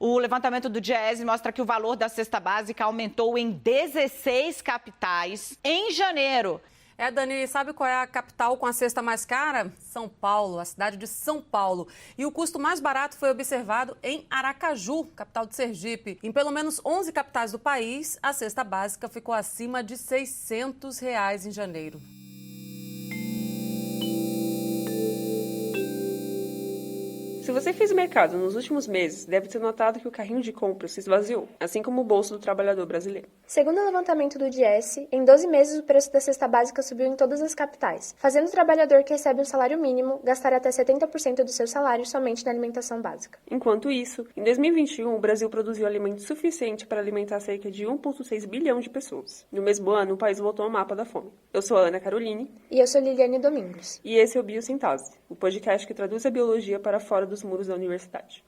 O levantamento do Diese mostra que o valor da cesta básica aumentou em 16 capitais em janeiro. Dani, sabe qual é a capital com a cesta mais cara? São Paulo, a cidade de São Paulo. E o custo mais barato foi observado em Aracaju, capital de Sergipe. Em pelo menos 11 capitais do país, a cesta básica ficou acima de R$ 600 em janeiro. Se você fez mercado nos últimos meses, deve ter notado que o carrinho de compras se esvaziou, assim como o bolso do trabalhador brasileiro. Segundo o levantamento do Diese, em 12 meses o preço da cesta básica subiu em todas as capitais, fazendo o trabalhador que recebe um salário mínimo gastar até 70% do seu salário somente na alimentação básica. Enquanto isso, em 2021, o Brasil produziu alimento suficiente para alimentar cerca de 1,6 bilhão de pessoas. No mesmo ano, o país voltou ao mapa da fome. Eu sou a Ana Caroline. E eu sou Liliane Domingos. E esse é o Biosintase, o podcast que traduz a biologia para fora dos muros da universidade.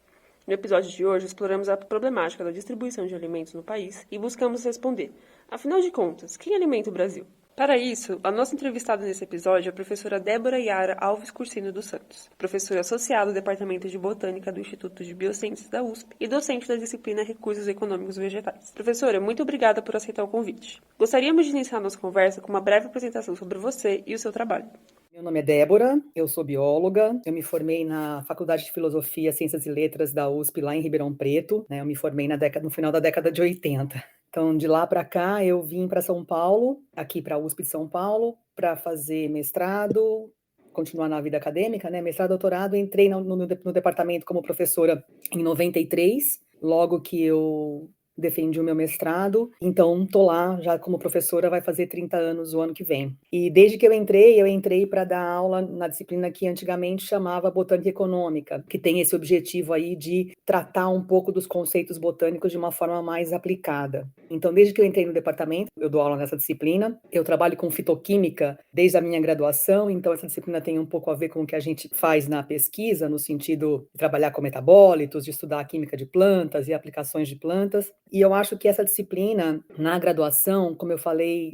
No episódio de hoje, exploramos a problemática da distribuição de alimentos no país e buscamos responder, afinal de contas, quem alimenta o Brasil? Para isso, a nossa entrevistada nesse episódio é a professora Débora Yara Alves Cursino dos Santos, professora associada do Departamento de Botânica do Instituto de Biociências da USP e docente da disciplina Recursos Econômicos Vegetais. Professora, muito obrigada por aceitar o convite. Gostaríamos de iniciar nossa conversa com uma breve apresentação sobre você e o seu trabalho. Meu nome é Débora, eu sou bióloga, eu me formei na Faculdade de Filosofia, Ciências e Letras da USP, lá em Ribeirão Preto, né? Eu me formei no final da década de 80. Então, de lá para cá, eu vim para São Paulo, aqui para a USP de São Paulo, para fazer mestrado, continuar na vida acadêmica, né? Mestrado, doutorado, entrei no departamento como professora em 93, logo que eu defendi o meu mestrado, então tô lá já como professora, vai fazer 30 anos o ano que vem. E desde que eu entrei para dar aula na disciplina que antigamente chamava Botânica Econômica, que tem esse objetivo aí de tratar um pouco dos conceitos botânicos de uma forma mais aplicada. Então, desde que eu entrei no departamento, eu dou aula nessa disciplina, eu trabalho com fitoquímica desde a minha graduação, então essa disciplina tem um pouco a ver com o que a gente faz na pesquisa, no sentido de trabalhar com metabólitos, de estudar a química de plantas e aplicações de plantas. E eu acho que essa disciplina, na graduação, como eu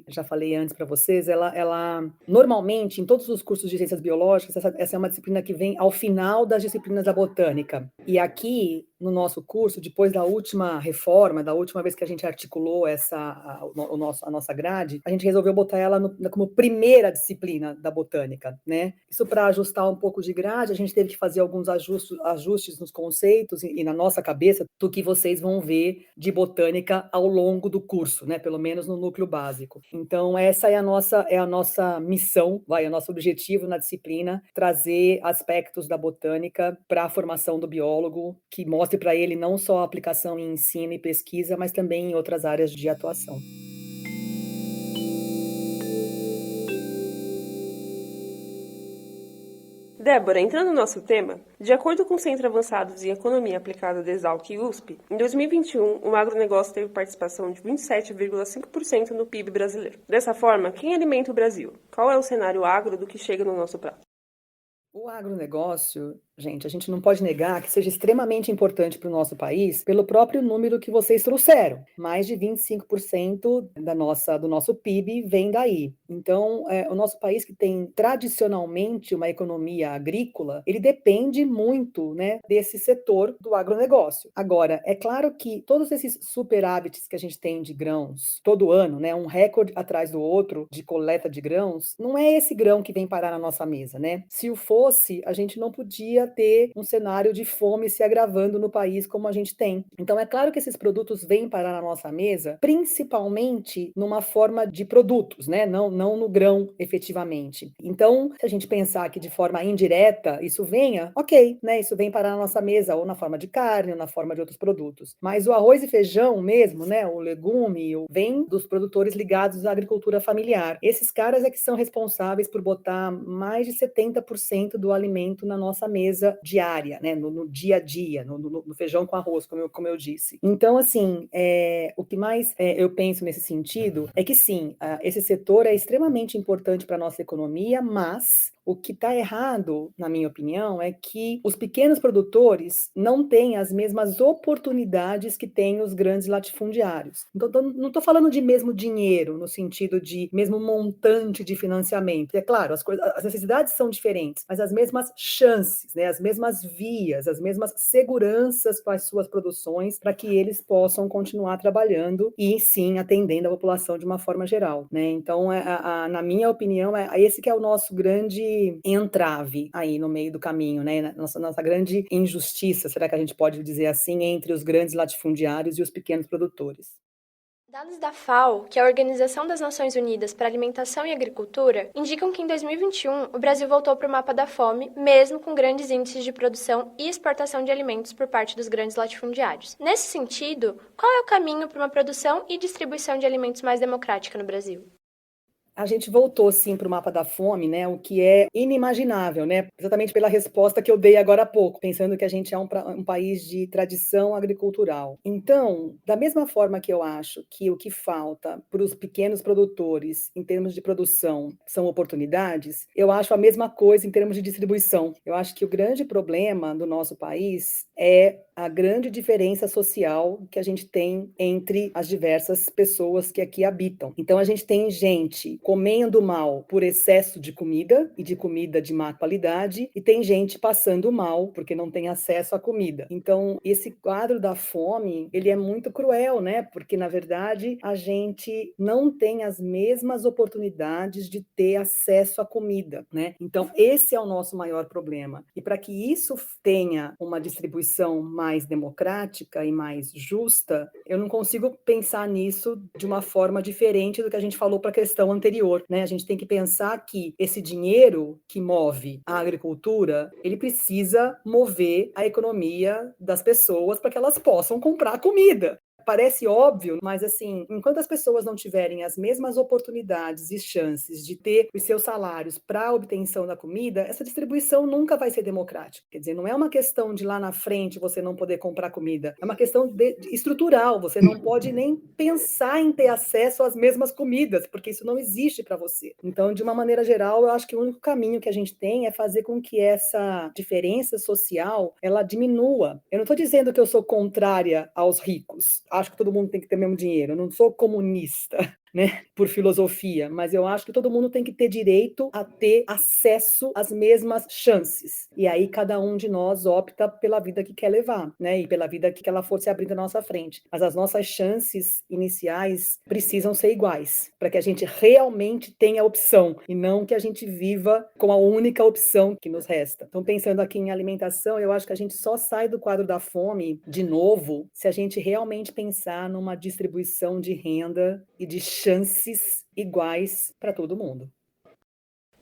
já falei antes para vocês, ela normalmente, em todos os cursos de ciências biológicas, essa é uma disciplina que vem ao final das disciplinas da botânica. E aqui, no nosso curso, depois da última reforma, da última vez que a gente articulou a nossa grade, a gente resolveu botar ela como primeira disciplina da botânica, né? Isso para ajustar um pouco de grade, a gente teve que fazer alguns ajustes nos conceitos e na nossa cabeça do que vocês vão ver de botânica ao longo do curso, né? Pelo menos no núcleo básico. Então, essa é a nossa missão, o nosso objetivo na disciplina, trazer aspectos da botânica para a formação do biólogo, que mostre para ele não só a aplicação em ensino e pesquisa, mas também em outras áreas de atuação. Débora, entrando no nosso tema, de acordo com o Centro Avançados em Economia Aplicada da Exalc e USP, em 2021, o agronegócio teve participação de 27,5% no PIB brasileiro. Dessa forma, quem alimenta o Brasil? Qual é o cenário agro do que chega no nosso prato? O agronegócio, gente, a gente não pode negar que seja extremamente importante para o nosso país pelo próprio número que vocês trouxeram. Mais de 25% do nosso PIB vem daí. Então, o nosso país, que tem tradicionalmente uma economia agrícola, ele depende muito, né, desse setor do agronegócio. Agora, é claro que todos esses superávites que a gente tem de grãos todo ano, né, um recorde atrás do outro de coleta de grãos, não é esse grão que vem parar na nossa mesa, né? Se o fosse, a gente não podia ter um cenário de fome se agravando no país como a gente tem. Então, é claro que esses produtos vêm parar na nossa mesa, principalmente numa forma de produtos, né? Não no grão, efetivamente. Então, se a gente pensar que de forma indireta isso venha, ok, né? Isso vem parar na nossa mesa, ou na forma de carne, ou na forma de outros produtos. Mas o arroz e feijão mesmo, né? O legume, vem dos produtores ligados à agricultura familiar. Esses caras é que são responsáveis por botar mais de 70% do alimento na nossa mesa diária, né, no dia a dia, no feijão com arroz, como eu disse. Então, assim, o que mais eu penso nesse sentido é que, sim, esse setor é extremamente importante para a nossa economia, mas O que está errado, na minha opinião, é que os pequenos produtores não têm as mesmas oportunidades que têm os grandes latifundiários. Então, não estou falando de mesmo dinheiro, no sentido de mesmo montante de financiamento. É claro, as necessidades são diferentes, mas as mesmas chances, né, as mesmas vias, as mesmas seguranças com as suas produções para que eles possam continuar trabalhando e, sim, atendendo a população de uma forma geral, né? Então, na minha opinião, esse que é o nosso grande entrave aí no meio do caminho, né? Nossa grande injustiça, será que a gente pode dizer assim, entre os grandes latifundiários e os pequenos produtores. Dados da FAO, que é a Organização das Nações Unidas para a Alimentação e Agricultura, indicam que em 2021 o Brasil voltou para o mapa da fome, mesmo com grandes índices de produção e exportação de alimentos por parte dos grandes latifundiários. Nesse sentido, qual é o caminho para uma produção e distribuição de alimentos mais democrática no Brasil? A gente voltou, sim, para o mapa da fome, né? O que é inimaginável, né? Exatamente pela resposta que eu dei agora há pouco, pensando que a gente é um país de tradição agricultural. Então, da mesma forma que eu acho que o que falta para os pequenos produtores, em termos de produção, são oportunidades, eu acho a mesma coisa em termos de distribuição. Eu acho que o grande problema do nosso país é a grande diferença social que a gente tem entre as diversas pessoas que aqui habitam. Então, a gente tem gente comendo mal por excesso de comida e de comida de má qualidade, e tem gente passando mal porque não tem acesso à comida. Então, esse quadro da fome, ele é muito cruel, né? Porque, na verdade, a gente não tem as mesmas oportunidades de ter acesso à comida, né? Então, esse é o nosso maior problema. E para que isso tenha uma distribuição mais democrática e mais justa, eu não consigo pensar nisso de uma forma diferente do que a gente falou para a questão anterior, né? A gente tem que pensar que esse dinheiro que move a agricultura, ele precisa mover a economia das pessoas para que elas possam comprar comida. Parece óbvio, mas assim, enquanto as pessoas não tiverem as mesmas oportunidades e chances de ter os seus salários para a obtenção da comida, essa distribuição nunca vai ser democrática. Quer dizer, não é uma questão de lá na frente você não poder comprar comida, é uma questão estrutural, você não pode nem pensar em ter acesso às mesmas comidas, porque isso não existe para você. Então, de uma maneira geral, eu acho que o único caminho que a gente tem é fazer com que essa diferença social, ela diminua. Eu não estou dizendo que eu sou contrária aos ricos, acho que todo mundo tem que ter o mesmo dinheiro. Eu não sou comunista, né, por filosofia, mas eu acho que todo mundo tem que ter direito a ter acesso às mesmas chances. E aí cada um de nós opta pela vida que quer levar, né, e pela vida que ela for se abrindo à nossa frente. Mas as nossas chances iniciais precisam ser iguais, para que a gente realmente tenha opção e não que a gente viva com a única opção que nos resta. Então, pensando aqui em alimentação, eu acho que a gente só sai do quadro da fome de novo se a gente realmente pensar numa distribuição de renda e de chances iguais para todo mundo.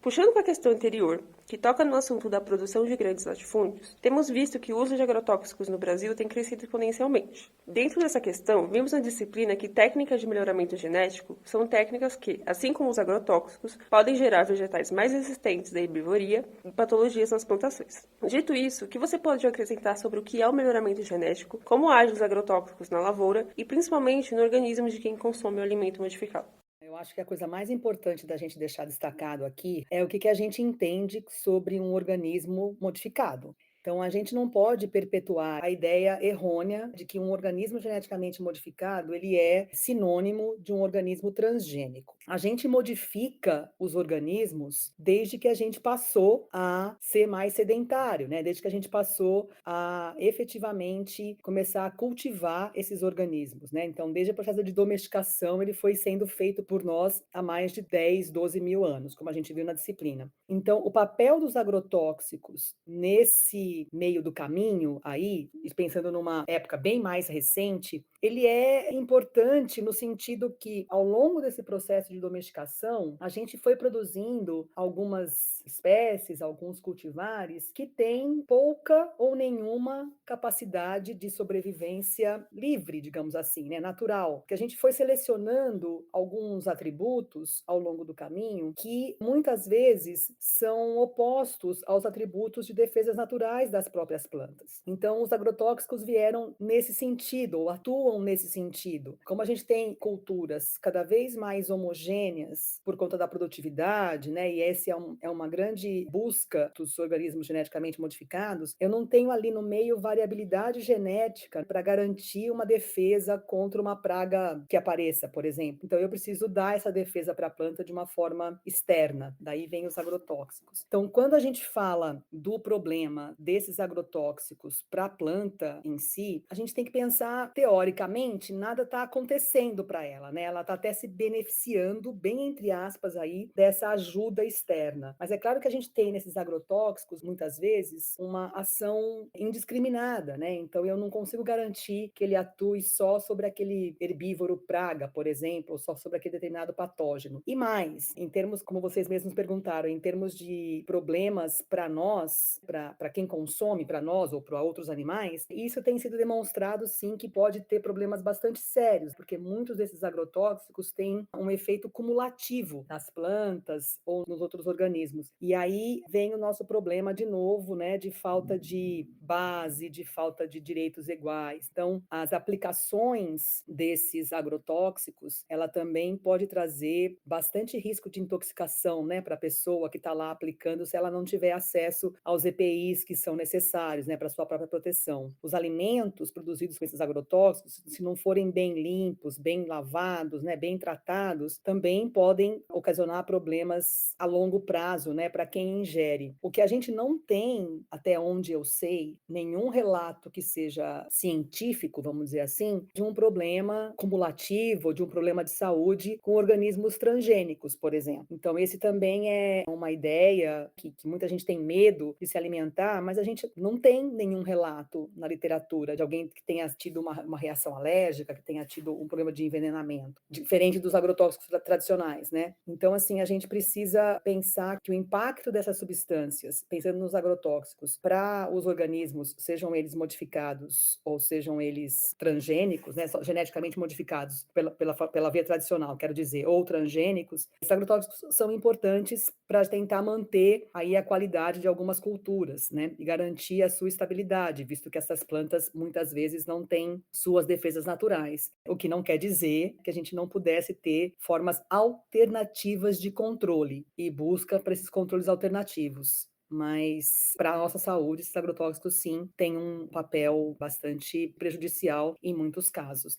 Puxando para a questão anterior, que toca no assunto da produção de grandes latifúndios, temos visto que o uso de agrotóxicos no Brasil tem crescido exponencialmente. Dentro dessa questão, vimos na disciplina que técnicas de melhoramento genético são técnicas que, assim como os agrotóxicos, podem gerar vegetais mais resistentes à herbivoria e patologias nas plantações. Dito isso, o que você pode acrescentar sobre o que é o melhoramento genético, como agem os agrotóxicos na lavoura e principalmente no organismo de quem consome o alimento modificado? Eu acho que a coisa mais importante da gente deixar destacado aqui é o que a gente entende sobre um organismo modificado. Então, a gente não pode perpetuar a ideia errônea de que um organismo geneticamente modificado ele é sinônimo de um organismo transgênico. A gente modifica os organismos desde que a gente passou a ser mais sedentário, né? Desde que a gente passou a efetivamente começar a cultivar esses organismos, né? Então, desde o processo de domesticação, ele foi sendo feito por nós há mais de 10, 12 mil anos, como a gente viu na disciplina. Então, o papel dos agrotóxicos nesse meio do caminho aí, pensando numa época bem mais recente, ele é importante no sentido que, ao longo desse processo de domesticação, a gente foi produzindo algumas espécies, alguns cultivares, que têm pouca ou nenhuma capacidade de sobrevivência livre, digamos assim, né, natural. Que a gente foi selecionando alguns atributos ao longo do caminho que, muitas vezes, são opostos aos atributos de defesas naturais naturais das próprias plantas. Então, os agrotóxicos vieram nesse sentido, ou atuam nesse sentido. Como a gente tem culturas cada vez mais homogêneas por conta da produtividade, né, e essa é uma grande busca dos organismos geneticamente modificados, eu não tenho ali no meio variabilidade genética para garantir uma defesa contra uma praga que apareça, por exemplo. Então, eu preciso dar essa defesa para a planta de uma forma externa. Daí vem os agrotóxicos. Então, quando a gente fala do problema desses agrotóxicos para a planta em si, a gente tem que pensar, teoricamente, nada está acontecendo para ela, né? Ela está até se beneficiando, bem entre aspas, aí, dessa ajuda externa. Mas é claro que a gente tem nesses agrotóxicos, muitas vezes, uma ação indiscriminada, né? Então, eu não consigo garantir que ele atue só sobre aquele herbívoro praga, por exemplo, ou só sobre aquele determinado patógeno. E mais, em termos, como vocês mesmos perguntaram, em termos de problemas para nós, para quem consome, para nós ou para outros animais, isso tem sido demonstrado, sim, que pode ter problemas bastante sérios, porque muitos desses agrotóxicos têm um efeito cumulativo nas plantas ou nos outros organismos. E aí vem o nosso problema de novo, né, de falta de base, de falta de direitos iguais. Então, as aplicações desses agrotóxicos, ela também pode trazer bastante risco de intoxicação, né, para a pessoa que está lá aplicando, se ela não tiver acesso aos EPIs que são necessários, né, para sua própria proteção. Os alimentos produzidos com esses agrotóxicos, se não forem bem limpos, bem lavados, né, bem tratados, também podem ocasionar problemas a longo prazo, né, para quem ingere. O que a gente não tem, até onde eu sei, nenhum relato que seja científico, vamos dizer assim, de um problema cumulativo, de um problema de saúde com organismos transgênicos, por exemplo. Então, esse também é uma ideia que muita gente tem medo de se alimentar, mas a gente não tem nenhum relato na literatura de alguém que tenha tido uma reação alérgica, que tenha tido um problema de envenenamento, diferente dos agrotóxicos tradicionais, né? Então, assim, a gente precisa pensar que o impacto dessas substâncias, pensando nos agrotóxicos, para os organismos, sejam eles modificados ou sejam eles transgênicos, né, geneticamente modificados pela via tradicional, quero dizer, ou transgênicos, esses agrotóxicos são importantes para tentar manter aí a qualidade de algumas culturas, né, e garantir a sua estabilidade, visto que essas plantas muitas vezes não têm suas defesas naturais, o que não quer dizer que a gente não pudesse ter formas alternativas de controle e busca para esses controles alternativos. Mas para a nossa saúde, esses agrotóxicos, sim, têm um papel bastante prejudicial em muitos casos.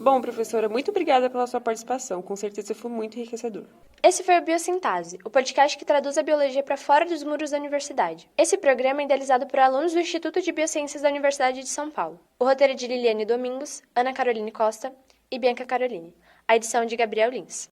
Bom, professora, muito obrigada pela sua participação. Com certeza foi muito enriquecedor. Esse foi o Biosintase, o podcast que traduz a biologia para fora dos muros da universidade. Esse programa é idealizado por alunos do Instituto de Biociências da Universidade de São Paulo. O roteiro é de Liliane Domingos, Ana Caroline Costa e Bianca Caroline. A edição de Gabriel Lins.